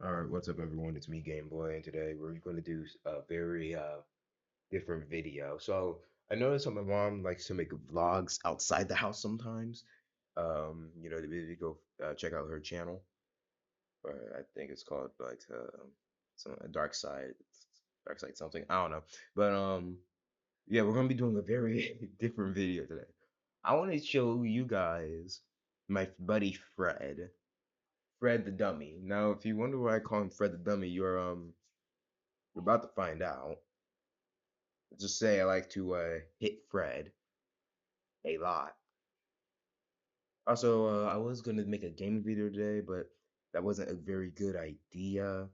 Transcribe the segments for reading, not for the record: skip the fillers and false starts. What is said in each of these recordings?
All right, what's up, everyone? It's me, Game Boy, and today we're going to do a very different video. So I noticed that my mom likes to make vlogs outside the house sometimes. Maybe go check out her channel. I think it's called like some Dark Side something. I don't know, but yeah, we're gonna be doing a very different video today. I want to show you guys my buddy Fred. Fred the Dummy. Now, if you wonder why I call him Fred the Dummy, you're about to find out. Just say I like to hit Fred a lot. Also, I was gonna make a gaming video today, but that wasn't a very good idea.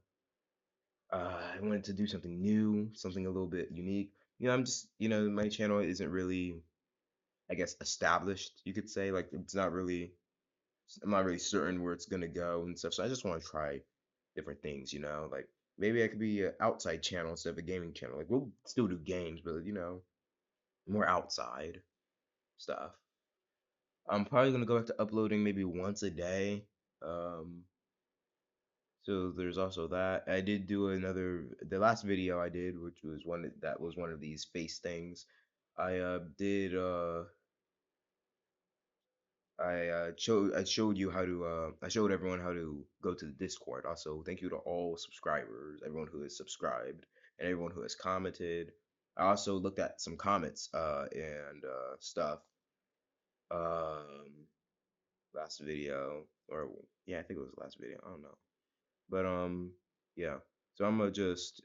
I wanted to do something new, something a little bit unique. My channel isn't really, I guess, established. You could say like it's not really. I'm not really certain where it's gonna go and stuff. So I just want to try different things. Like maybe I could be an outside channel instead of a gaming channel. Like we'll still do games, but more outside stuff. I'm probably gonna go back to uploading maybe once a day. Um, so there's also that. I did do the last video I did, which was that was one of these face things. I did I showed you how to I showed everyone how to go to the Discord. Also, thank you to all subscribers, everyone who has subscribed, and everyone who has commented. I also looked at some comments and stuff. Um, last video, or yeah, I think it was the last video. I don't know, but yeah. So I'm gonna just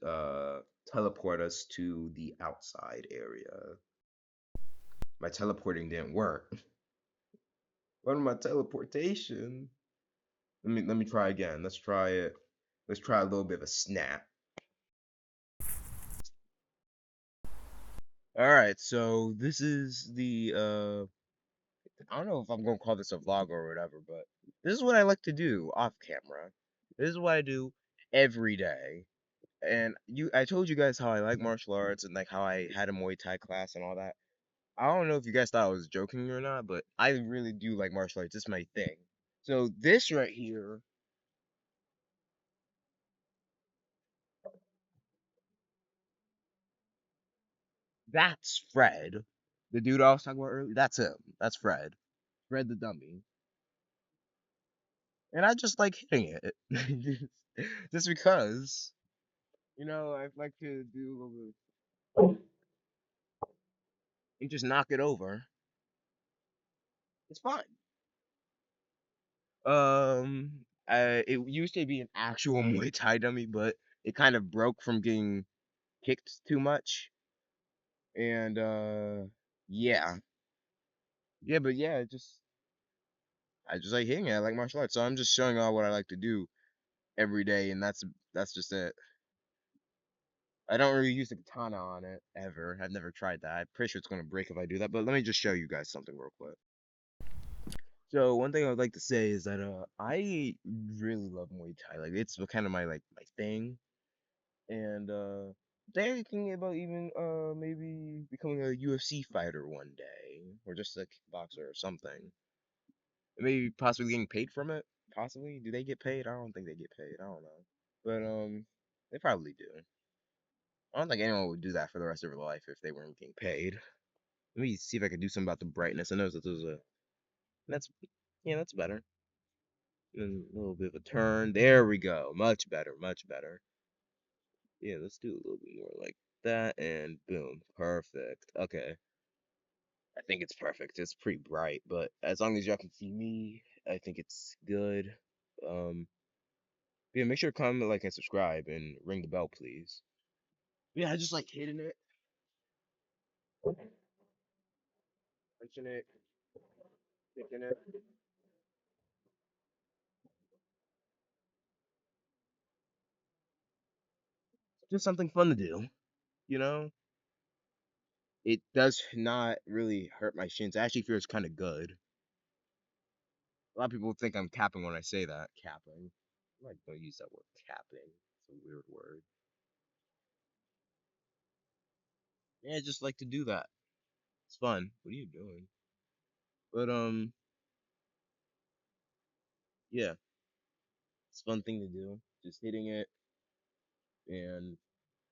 teleport us to the outside area. My teleporting didn't work. What my teleportation? Let me try again. Let's try it. Let's try a little bit of a snap. All right, so this is the I don't know if I'm gonna call this a vlog or whatever, but this is what I like to do off camera. This is what I do every day. And I told you guys how I like martial arts and like how I had a Muay Thai class and all that. I don't know if you guys thought I was joking or not, but I really do like martial arts. It's my thing. So this right here, that's Fred. The dude I was talking about earlier, that's him. That's Fred. Fred the dummy. And I just like hitting it. Just because, I like to do a little bit and just knock it over. It's fun. It used to be an actual Muay Thai dummy, but it kind of broke from getting kicked too much. And yeah, yeah, but yeah, I just like hitting it. I like martial arts, so I'm just showing all what I like to do every day, and that's just it. I don't really use the katana on it ever. I've never tried that. I'm pretty sure it's gonna break if I do that. But let me just show you guys something real quick. So one thing I would like to say is that I really love Muay Thai. Like it's kind of my thing. And thinking about even maybe becoming a UFC fighter one day, or just a kickboxer or something. Maybe possibly getting paid from it. Possibly, do they get paid? I don't think they get paid. I don't know, but they probably do. I don't think anyone would do that for the rest of their life if they weren't getting paid. Let me see if I can do something about the brightness. I noticed that there's a that's yeah, that's better. And a little bit of a turn. There we go. Much better, much better. Yeah, let's do a little bit more like that, and boom, perfect. Okay, I think it's perfect. It's pretty bright, but as long as y'all can see me, I think it's good. Um, yeah, make sure to comment, like, and subscribe, and ring the bell, please. Yeah, I just like hitting it, punching it, kicking it. Just something fun to do, you know? It does not really hurt my shins. It actually feels kind of good. A lot of people think I'm capping when I say that. Capping. I'm not gonna use that word capping. It's a weird word. Yeah, I just like to do that. It's fun. What are you doing? But yeah. It's a fun thing to do. Just hitting it and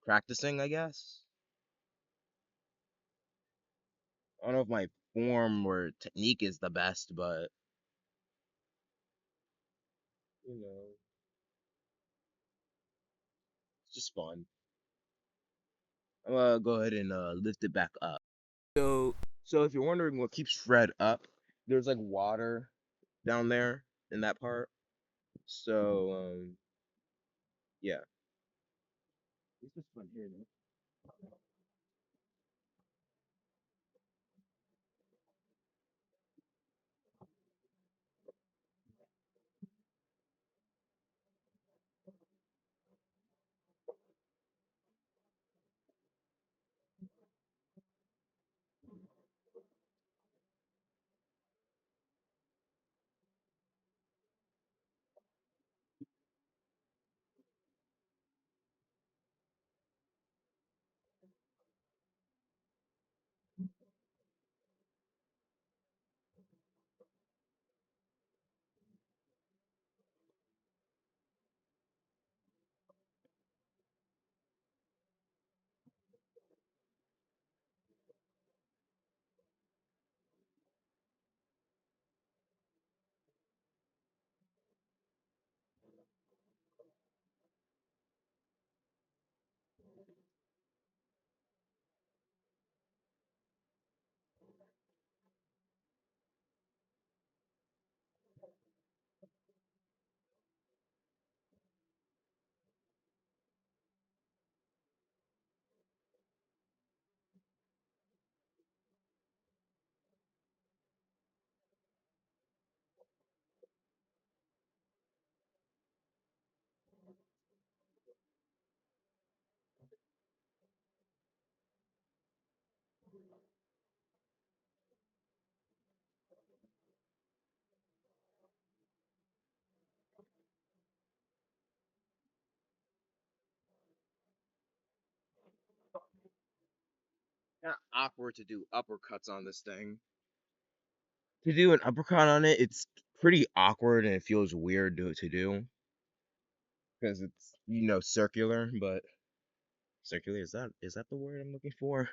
practicing, I guess. I don't know if my form or technique is the best, but you know, it's just fun. I'm gonna go ahead and lift it back up. So if you're wondering what keeps Fred up, there's like water down there in that part. So yeah, it's just fun here. Kind of awkward to do uppercuts on this thing. To do an uppercut on it, it's pretty awkward and it feels weird to do because it's circular, but circular is that the word I'm looking for?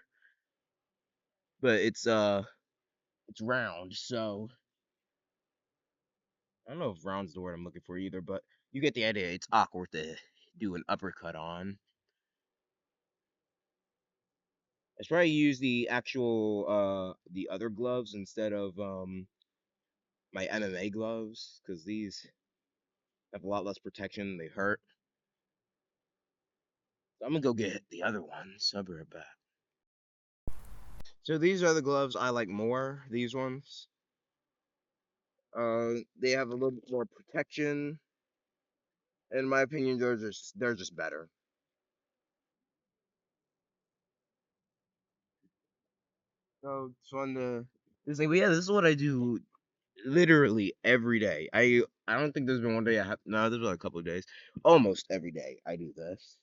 But it's round, so I don't know if round's the word I'm looking for either, but you get the idea. It's awkward to do an uppercut on. I should probably use the actual the other gloves instead of my MMA gloves because these have a lot less protection. They hurt. So I'm gonna go get the other ones. I'll be right back. So these are the gloves I like more. These ones. They have a little bit more protection. In my opinion, they're just better. So it's fun to. It's like, but yeah, this is what I do literally every day. I don't think there's been one day I have. No, there's been a couple of days. Almost every day I do this.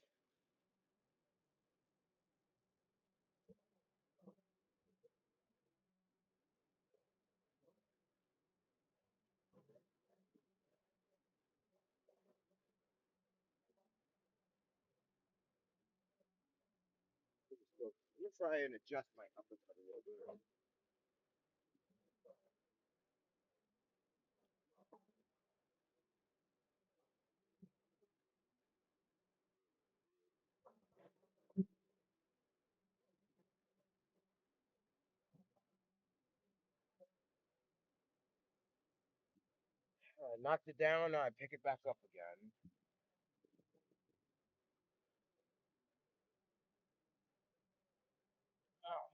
So I'm gonna try and adjust my uppercut a little bit. Knocked it down. Now I pick it back up again. Oh.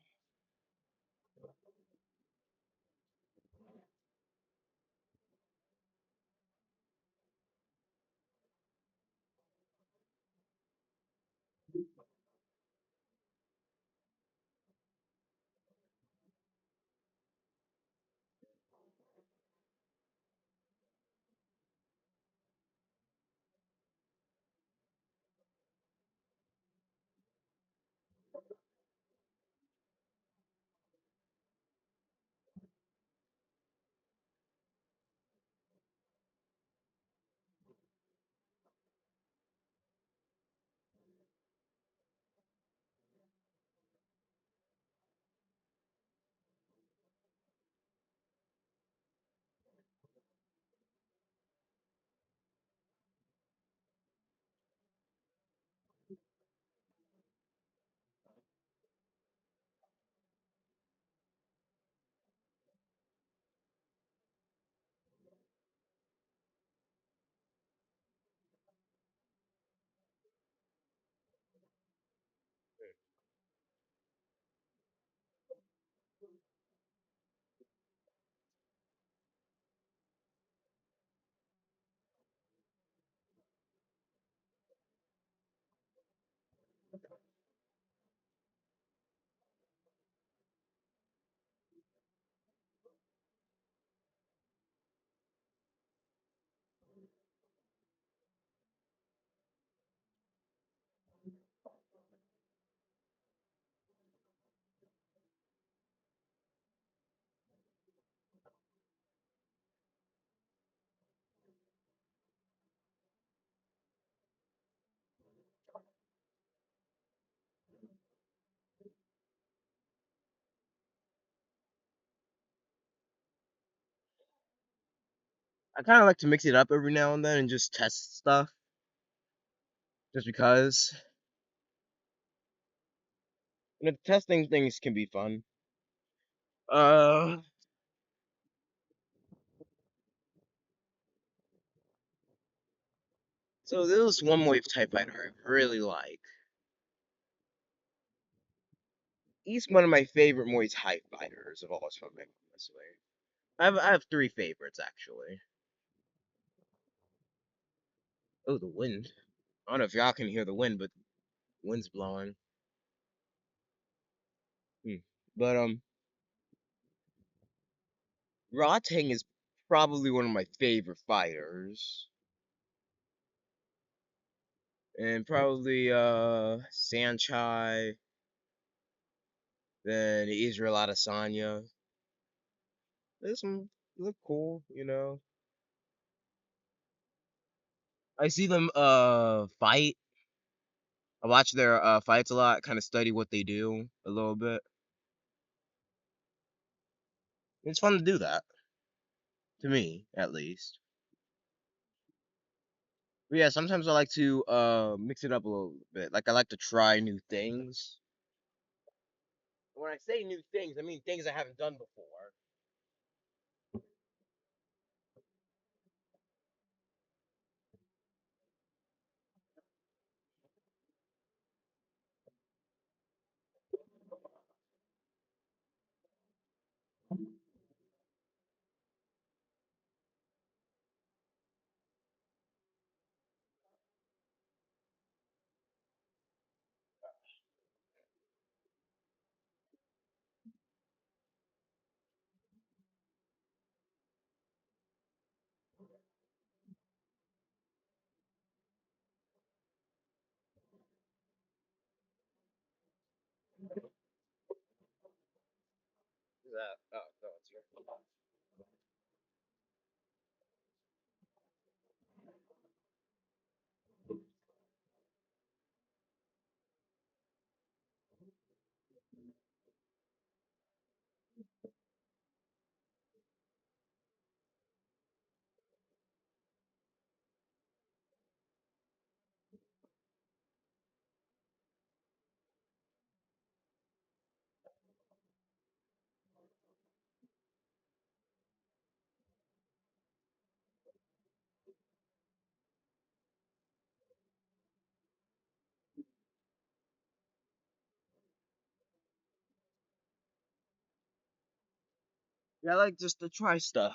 I kind of like to mix it up every now and then and just test stuff, just because. You know, testing things can be fun. Uh, so there's one wave type fighter I really like. He's one of my favorite Muay Thai fighters of all time, honestly. I have three favorites actually. Oh, the wind. I don't know if y'all can hear the wind, but wind's blowing. Hmm. But Rotang is probably one of my favorite fighters, and probably Sanchai, then Israel Adesanya. There's some look cool, you know. I see them fight. I watch their fights a lot, kind of study what they do a little bit. It's fun to do that, to me at least. But yeah, sometimes I like to mix it up a little bit. Like I like to try new things. When I say new things, I mean things I haven't done before. That oh no, it's your Yeah, I like just to try stuff.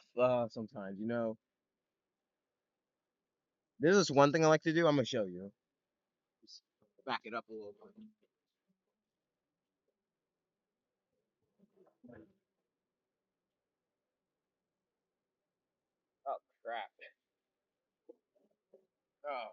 Sometimes, you know. There's this one thing I like to do. I'm gonna show you. Just back it up a little bit. Oh crap! Oh,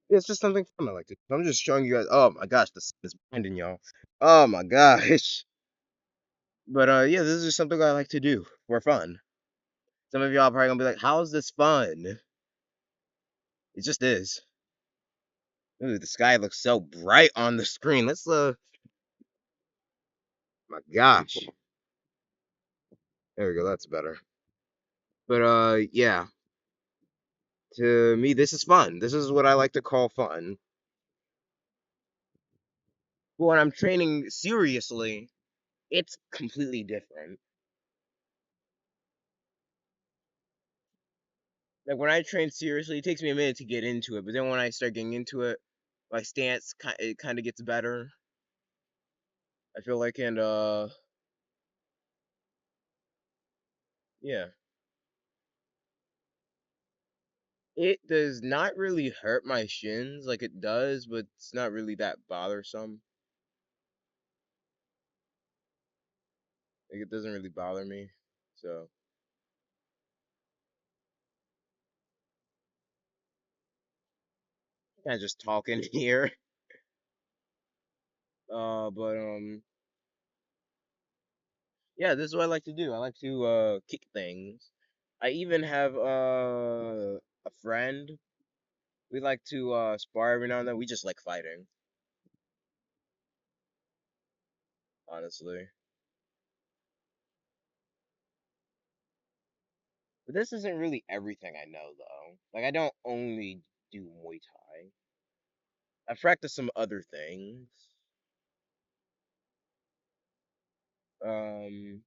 it's just something fun I like to do. I'm just showing you guys. Oh my gosh, the sun is blinding y'all. Oh my gosh. But yeah, this is just something I like to do for fun. Some of y'all probably gonna be like, "How is this fun?" It just is. Ooh, the sky looks so bright on the screen. Let's my gosh. There we go. That's better. But yeah. To me, this is fun. This is what I like to call fun. But when I'm training seriously, it's completely different. Like when I train seriously, it takes me a minute to get into it, but then when I start getting into it, my stance it kind of gets better. I feel like, and yeah, it does not really hurt my shins like it does, but it's not really that bothersome. Like it doesn't really bother me. So Kind of just talking here. But yeah, this is what I like to do. I like to kick things. I even have a friend. We like to spar every now and then. We just like fighting, honestly. But this isn't really everything I know though. Like I don't only do Muay Thai. I've practiced some other things. Um,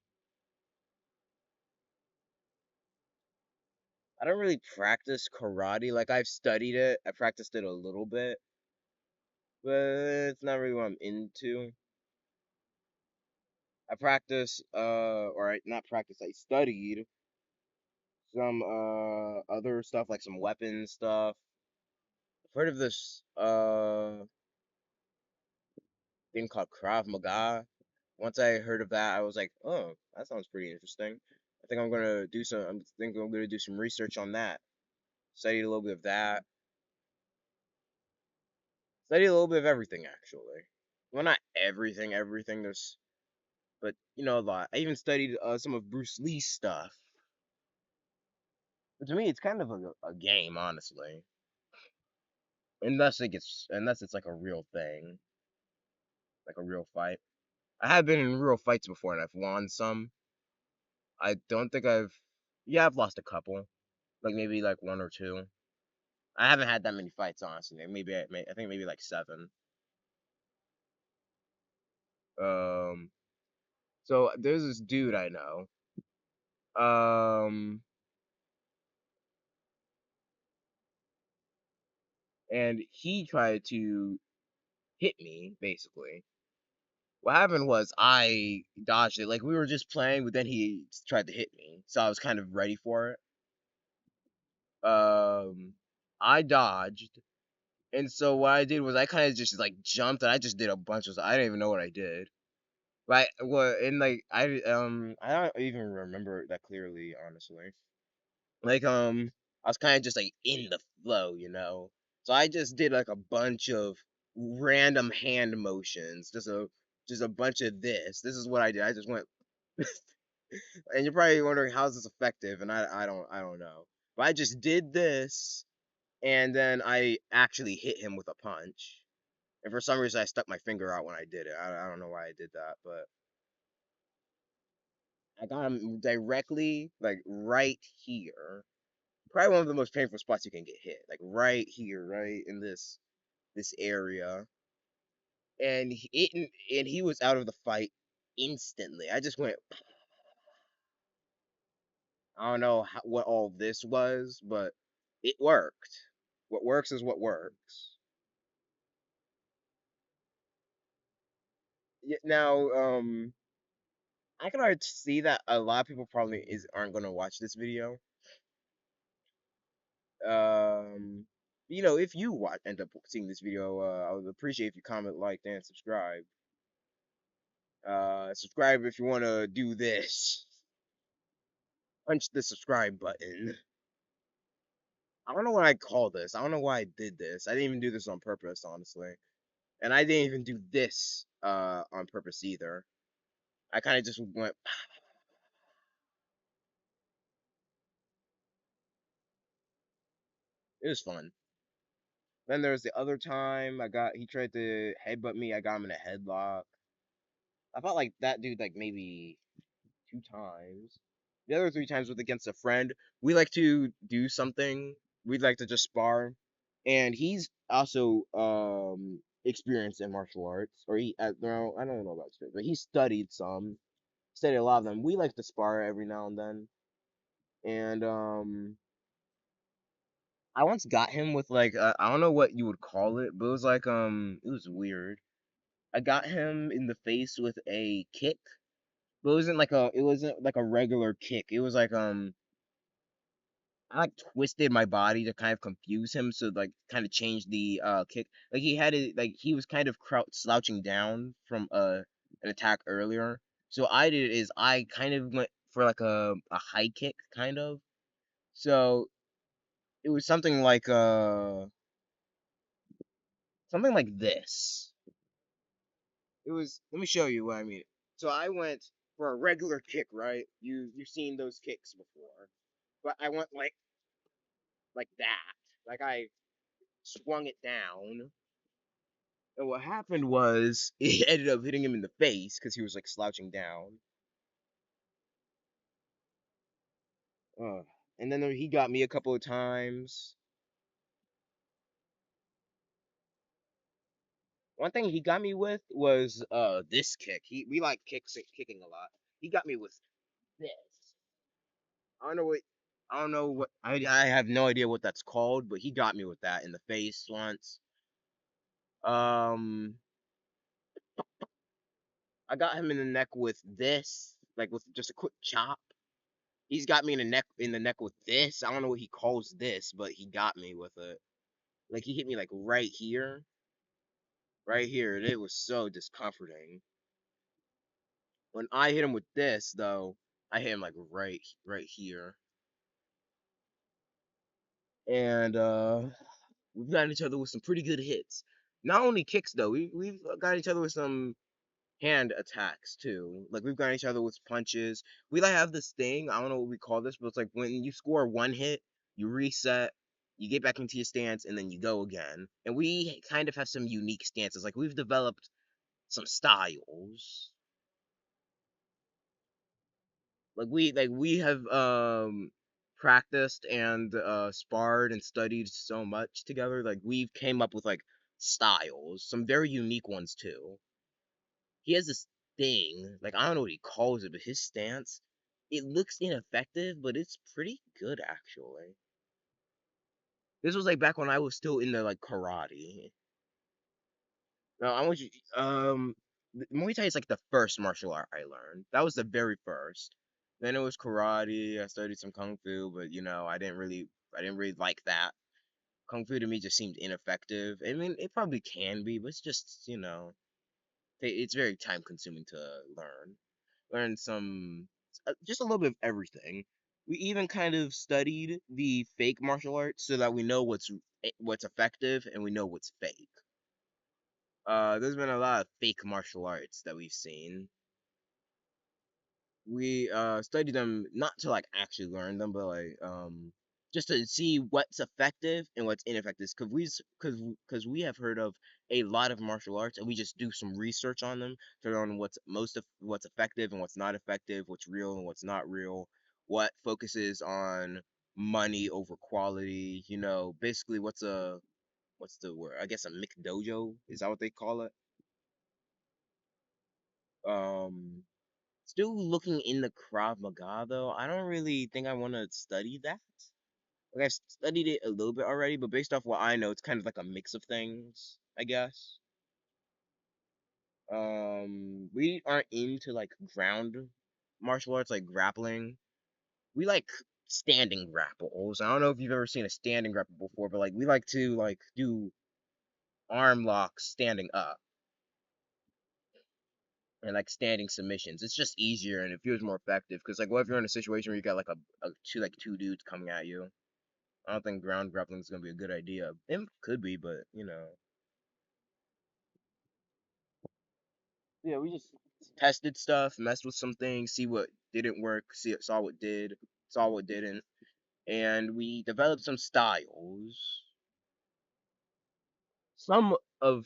I don't really practice karate. Like I've studied it. I practiced it a little bit, but it's not really what I'm into. I practice or not practice, I studied some other stuff like some weapon stuff. I've heard of this thing called Krav Maga. Once I heard of that, I was like, "Oh, that sounds pretty interesting." I think I'm gonna do some. I think I'm gonna do some research on that. Study a little bit of that. Study a little bit of everything actually. Well, not everything, everything. But a lot. I even studied some of Bruce Lee's stuff. But to me, it's kind of a game, honestly. Unless it's like a real thing, like a real fight. I have been in real fights before and I've won some. I don't think yeah, I've lost a couple, like maybe like one or two. I haven't had that many fights honestly. Maybe I think maybe like seven. Um, so there's this dude I know. Um, and he tried to hit me basically. What happened was I dodged it. Like we were just playing, but then he tried to hit me, so I was kind of ready for it. I dodged, and so what I did was I kind of just like jumped, and I just did a bunch of. I didn't even know what I did. Right? Well, and like I don't even remember that clearly, honestly. Like I was kind of just like in the flow. So I just did like a bunch of random hand motions, just a bunch of this. This is what I did. I just went. And you're probably wondering how's this effective, and I don't know. But I just did this, and then I actually hit him with a punch. And for some reason, I stuck my finger out when I did it. I don't know why I did that, but I got him directly, like right here. Probably one of the most painful spots you can get hit, like right here, right in this area. And he was out of the fight instantly. I just went. I don't know what all this was, but it worked. What works is what works. Now, I can already see that a lot of people probably aren't gonna watch this video. Um, if you end up seeing this video, I would appreciate if you comment, like, and subscribe. Subscribe if you want to do this. Punch the subscribe button. I don't know what I call this. I don't know why I did this. I didn't even do this on purpose, honestly. And I didn't even do this on purpose either. I kind of just went. It was fun. Then there was the other time he tried to headbutt me. I got him in a headlock. I felt like that dude like maybe two times. The other three times was against a friend. We like to do something. We'd like to just spar, and he's also experienced in martial arts, or no, I don't know about experience, but he studied some, studied a lot of them. We like to spar every now and then, and I once got him with like I don't know what you would call it, but it was like it was weird. I got him in the face with a kick, but it wasn't like a regular kick. It was like I like twisted my body to kind of confuse him, so like kind of change the kick. Like he had it, like he was kind of slouching down from an attack earlier. So I did is I kind of went for like a high kick kind of. So it was something like something like this. It was. Let me show you what I mean. So I went for a regular kick, right? You've seen those kicks before, but I went like that. Like I swung it down, and what happened was it ended up hitting him in the face because he was like slouching down. Uh, and then he got me a couple of times. One thing he got me with was this kick. We like kicking a lot. He got me with this. I don't know what I don't know what I have no idea what that's called, but he got me with that in the face once. Um I got him in the neck with this, like with just a quick chop. He's got me in the neck with this. I don't know what he calls this, but he got me with it. Like he hit me like right here. Right here. And it was so discomforting. When I hit him with this though, I hit him like right here. And we've gotten each other with some pretty good hits. Not only kicks though, we've got each other with some hand attacks too. Like we've got each other with punches. We like have this thing. I don't know what we call this, but it's like when you score one hit, you reset, you get back into your stance, and then you go again. And we kind of have some unique stances. Like we've developed some styles. Like we have practiced and sparred and studied so much together. Like we've came up with like styles, some very unique ones too. He has this thing, like I don't know what he calls it, but his stance, it looks ineffective, but it's pretty good actually. This was like back when I was still in the like karate. No, I want you. Muay Thai is like the first martial art I learned. That was the very first. Then it was karate. I studied some kung fu, but I didn't really like that. Kung fu to me just seemed ineffective. I mean, it probably can be, but it's just it's very time consuming to learn. Learn some, just a little bit of everything. We even kind of studied the fake martial arts so that we know what's effective and we know what's fake. There's been a lot of fake martial arts that we've seen. We study them not to like actually learn them, but like just to see what's effective and what's ineffective. Because we have heard of a lot of martial arts, and we just do some research on them to learn what's effective and what's not effective, what's real and what's not real, what focuses on money over quality. Basically what's the word? I guess a McDojo, is that what they call it? Um, Still looking in the Krav Maga though. I don't really think I want to study that. Like I've studied it a little bit already, but based off what I know, it's kind of like a mix of things, I guess. We aren't into like ground martial arts like grappling. We like standing grapples. I don't know if you've ever seen a standing grapple before, but like we like to like do arm locks standing up and like standing submissions. It's just easier and it feels more effective because like what if you're in a situation where you got like two dudes coming at you? I don't think ground grappling is gonna be a good idea. It could be, but yeah, we just tested stuff, messed with some things, see what didn't work, saw what did, saw what didn't, and we developed some styles. Some of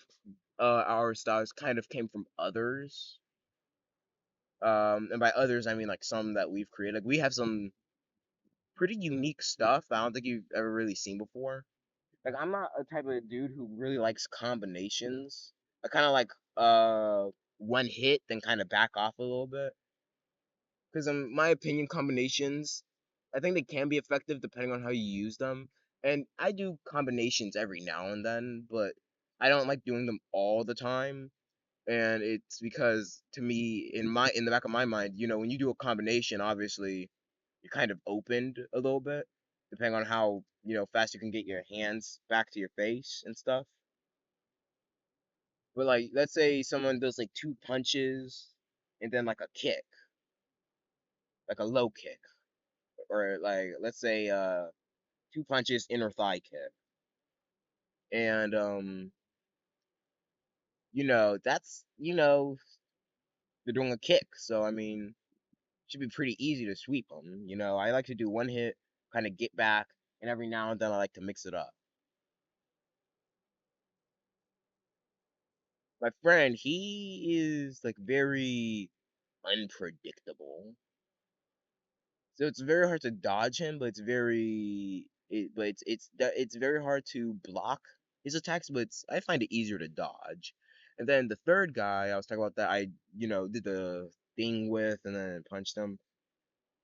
our styles kind of came from others. And by others I mean like some that we've created. Like we have some pretty unique stuff I don't think you've ever really seen before. Like I'm not a type of dude who really likes combinations. I kind of like one hit then kind of back off a little bit because in my opinion combinations I think they can be effective depending on how you use them. And I do combinations every now and then, but I don't like doing them all the time. And it's because to me in the back of my mind, when you do a combination, obviously you're kind of opened a little bit, depending on how fast you can get your hands back to your face and stuff. But like, let's say someone does like two punches and then like a kick, like a low kick, or like let's say two punches inner thigh kick, and that's they're doing a kick, so I mean, should be pretty easy to sweep them. I like to do one hit, kind of get back, and every now and then I like to mix it up. My friend, he is like very unpredictable. So it's very hard to dodge him, but it's very hard to block his attacks, but I find it easier to dodge. And then the third guy I was talking about that I did the thing with and then punched him.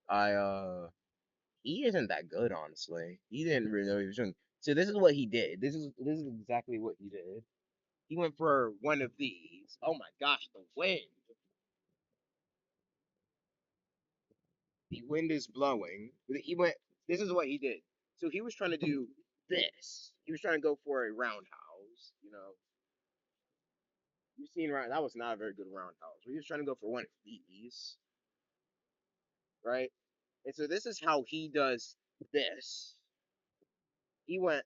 I he isn't that good, honestly. He didn't really know what he was doing. So this is what he did. This is exactly what he did. He went for one of these. Oh my gosh, the wind. The wind is blowing. He went. This is what he did. So he was trying to do this. He was trying to go for a roundhouse. You've seen round. That was not a very good roundhouse. He was trying to go for one of these, right? And so this is how he does this. He went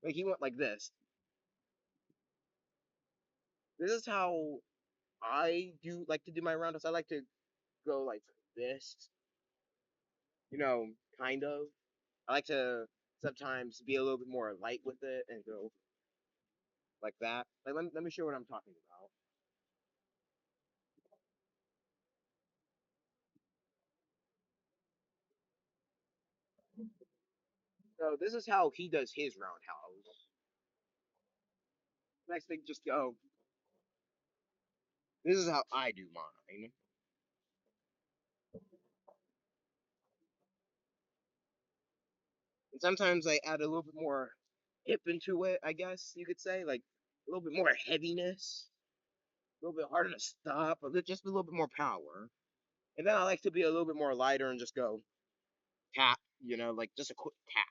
like he went like this. This is how I do like to do my roundhouse. I like to go like this, you know, kind of. I like to sometimes be a little bit more light with it and go like that. Like let me show you what I'm talking about. So this is how he does his roundhouse. Next thing, just go. This is how I do mine. And sometimes I add a little bit more hip into it, I guess you could say, like a little bit more heaviness, a little bit harder to stop, just a little bit more power. And then I like to be a little bit more lighter and just go tap, like just a quick tap.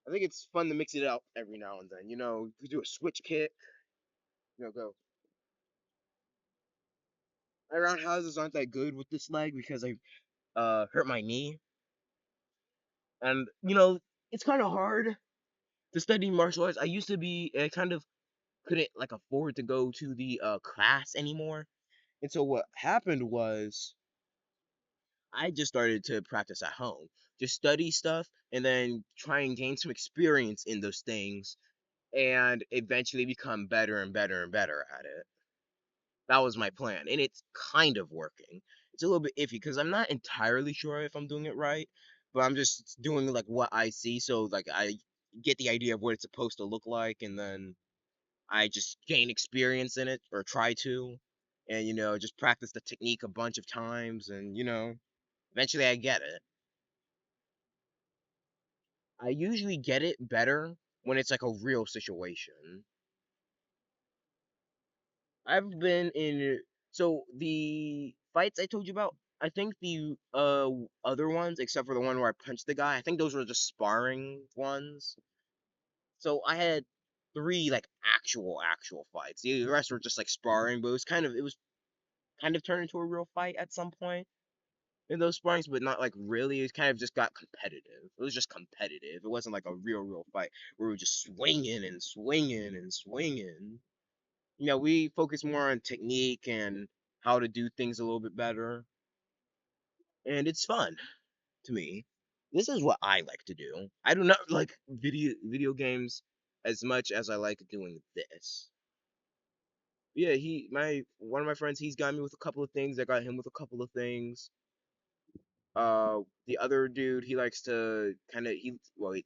I think it's fun to mix it up every now and then. You do a switch kick, go. My roundhouses aren't that good with this leg because I hurt my knee, and it's kind of hard to study martial arts. I used to be, I kind of couldn't like afford to go to the class anymore, and so what happened was I just started to practice at home, just study stuff, and then try and gain some experience in those things, and eventually become better and better and better at it. That was my plan, and it's kind of working. It's a little bit iffy because I'm not entirely sure if I'm doing it right, but I'm just doing like what I see, so like I get the idea of what it's supposed to look like, and then I just gain experience in it or try to, and just practice the technique a bunch of times, and eventually I get it. I usually get it better when it's like a real situation. I've been in so the fights I told you about, I think the other ones, except for the one where I punched the guy, I think those were just sparring ones. So I had three like actual fights. The rest were just like sparring, but it was kind of turned into a real fight at some point in those sparrings, but not like really. It kind of just got competitive. It was just competitive. It wasn't like a real fight where we were just swinging and swinging and swinging. We focus more on technique and how to do things a little bit better, and it's fun to me. This is what I like to do. I do not like video games as much as I like doing this. Yeah, he my one of my friends, he's got me with a couple of things. I got him with a couple of things. The other dude, he likes to kind of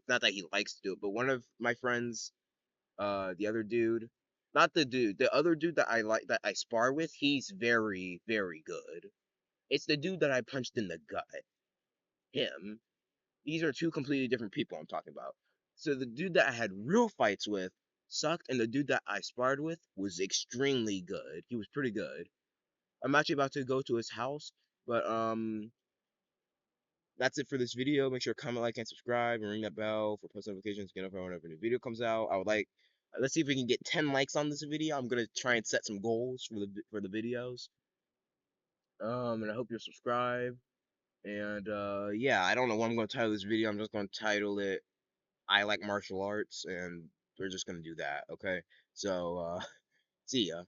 not that he likes to do it, but one of my friends, the other dude, not the other dude that I like that I spar with, he's very, very good. It's the dude that I punched in the gut. Him. These are two completely different people I'm talking about. So the dude that I had real fights with sucked, and the dude that I sparred with was extremely good. He was pretty good. I'm actually about to go to his house, but that's it for this video. Make sure to comment, like, and subscribe, and ring that bell for post notifications to get notified whenever a new video comes out. I would like, let's see if we can get 10 likes on this video. I'm gonna try and set some goals for the videos. And I hope you'll subscribe. And yeah, I don't know what I'm gonna title this video. I'm just gonna title it I like martial arts, and we're just gonna do that. Okay. So, see ya.